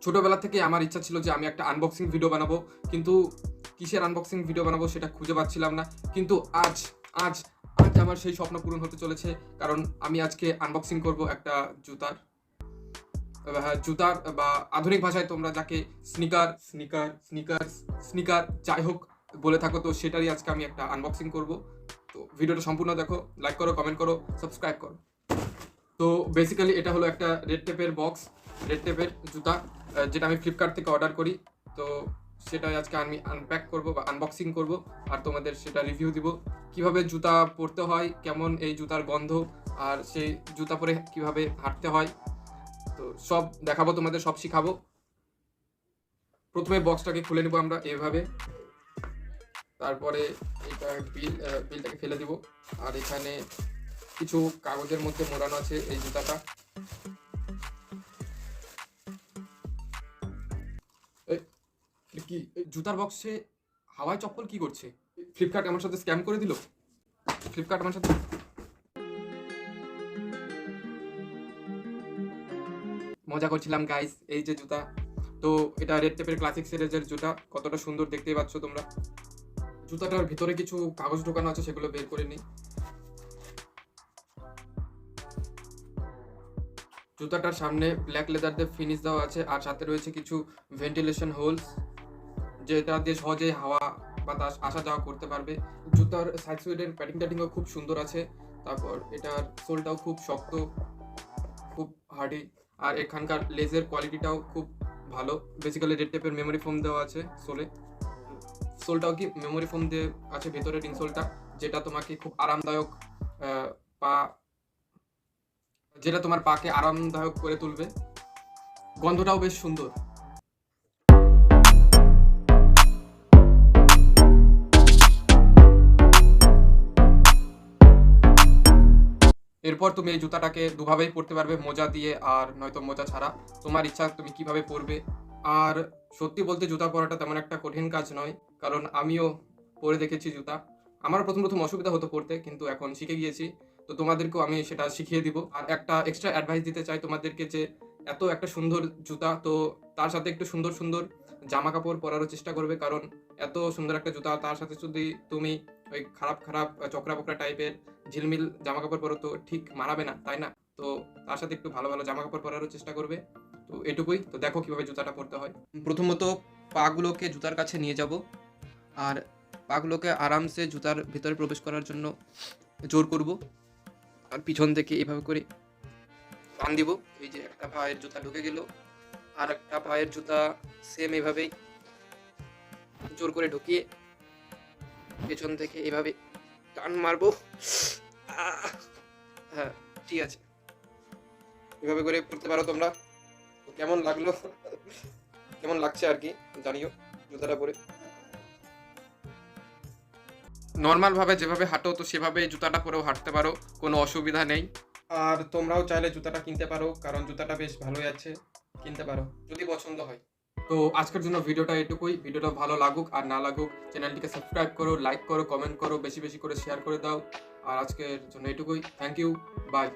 ছোটোবেলা থেকে আমার ইচ্ছা ছিল যে আমি একটা আনবক্সিং ভিডিও বানাবো, কিন্তু কিসের আনবক্সিং ভিডিও বানাবো সেটা খুঁজে পাচ্ছিলাম না। কিন্তু আজ আজ আজ আমার সেই স্বপ্ন পূরণ হতে চলেছে, কারণ আমি আজকে আনবক্সিং করব একটা জুতার। জুতার বা আধুনিক ভাষায় তোমরা যাকে স্নিকার যাই হোক বলে থাকো, তো সেটারই আজকে আমি একটা আনবক্সিং করব। তো ভিডিওটা সম্পূর্ণ দেখো, লাইক করো, কমেন্ট করো, সাবস্ক্রাইব করো। তো বেসিক্যালি এটা হলো একটা রেড টেপের বক্স, রেড টেপের জুতা, যেটা আমি ফ্লিপকার্ট থেকে অর্ডার করি। তো সেটাই আজকে আমি আনপ্যাক করব বা আনবক্সিং করব, আর তোমাদের সেটা রিভিউ দিব, কিভাবে জুতা পরতে হয়, কেমন এই জুতার গন্ধ, আর সেই জুতা পরে কিভাবে হাঁটতে হয়, তো সব দেখাবো তোমাদের, সব শিখাবো। প্রথমে বক্সটাকে খুলে নেবো আমরা এভাবে, তারপরে এটা বিলটাকে ফেলে দিব। আর এখানে কিছু কাগজের মধ্যে মোড়ানো আছে এই জুতাটা। কি জুতার বক্সে হাওয়ায় চপ্পল কি করছে? ফ্লিপকার্ট আমার সাথে স্ক্যাম করে দিল। ফ্লিপকার্ট আমার সাথে মজা করছিলাম গাইস। এই যে জুতা, তো এটা রেড টেপের ক্লাসিক সিরিজের জুতা, কতটা সুন্দর দেখতেই পাচ্ছ তোমরা। জুতাটার ভিতরে কিছু কাগজ ঢোকানো আছে, সেগুলো বের করে নিই। জুতাটার সামনে ব্ল্যাক লেদার দিয়ে ফিনিশ দেওয়া আছে, আর সাথে রয়েছে কিছু ভেন্টিলেশন হোলস, যেটা দিয়ে সহজে হাওয়া বাতাস আসা যাওয়া করতে পারবে। জুতার সাইড সুইডের প্যাডিং ট্যাডিংও খুব সুন্দর আছে। তারপর এটার সোলটাও খুব শক্ত, খুব হার্ডি, আর এখানকার লেজের কোয়ালিটিটাও খুব ভালো। বেসিক্যালি রেড টেপের মেমোরি ফোম দেওয়া আছে সোলে, সোলটাও কি মেমোরি ফোম দিয়ে আছে ভেতরের ইনসোলটা, যেটা তোমাকে খুব আরামদায়ক পা যেটা তোমার পাকে আরামদায়ক করে তুলবে। গন্ধটাও বেশ সুন্দর। এরপর তুমি এই জুতাটাকে দুভাবেই পরতে পারবে, মোজা দিয়ে আর নয়তো মোজা ছাড়া, তোমার ইচ্ছা তুমি কিভাবে পরবে। আর সত্যি বলতে জুতা পরাটা তেমন একটা কঠিন কাজ নয়, কারণ আমিও পরে দেখেছি জুতা। আমার প্রথম প্রথম অসুবিধা হতো পড়তে, কিন্তু এখন শিখে গিয়েছি। তো তোমাদেরকেও আমি সেটা শিখিয়ে দিব। আর একটা এক্সট্রা অ্যাডভাইস দিতে চাই তোমাদেরকে, যে এত একটা সুন্দর জুতা, তো তার সাথে একটু সুন্দর সুন্দর জামা কাপড় পরারও চেষ্টা করবে, কারণ এত সুন্দর একটা জুতা, তার সাথে যদি তুমি ওই খারাপ খারাপ চকরা বকরা টাইপের ঝিলমিল জামা কাপড় পরো, তো ঠিক মানাবে না, তাই না? তো তার সাথে একটু ভালো ভালো জামা কাপড় পরারও চেষ্টা করবে। তো এটুকুই। তো দেখো কিভাবে জুতাটা পরতে হয়। প্রথমত পাগুলোকে জুতার কাছে নিয়ে যাব, আর পাগুলোকে আরামসে জুতার ভিতরে প্রবেশ করার জন্য জোর করব, আর পিছন থেকে এভাবে করে টান দিব। এই যে একটা পায়ের জুতা ঢুকে গেল, আর একটা পায়ের জুতা সেম এভাবেই জোর করে ঢুকিয়ে পেছন থেকে এভাবে টান মারবো। হ্যাঁ, ঠিক আছে, এভাবে করে করতে পারো তোমরা। তো কেমন লাগলো, কেমন লাগছে আর কি জানিও জুতাটা পরে। নর্মাল ভাবে যেভাবে হাঁটো, তো সেভাবে জুতাটা পরেও হাঁটতে পারো, কোনো অসুবিধা নেই। আর তোমরাও চাইলে জুতাটা কিনতে পারো, কারণ জুতাটা বেশ ভালোই আছে, কিনতে পারো যদি পছন্দ হয়। তো আজকের জন্য ভিডিওটা এটুকুই। ভিডিওটা ভালো লাগুক আর না লাগুক, চ্যানেলটিকে সাবস্ক্রাইব করো, লাইক করো, কমেন্ট করো, বেশি বেশি করে শেয়ার করে দাও। আর আজকের জন্য এটুকুই। Thank you, by.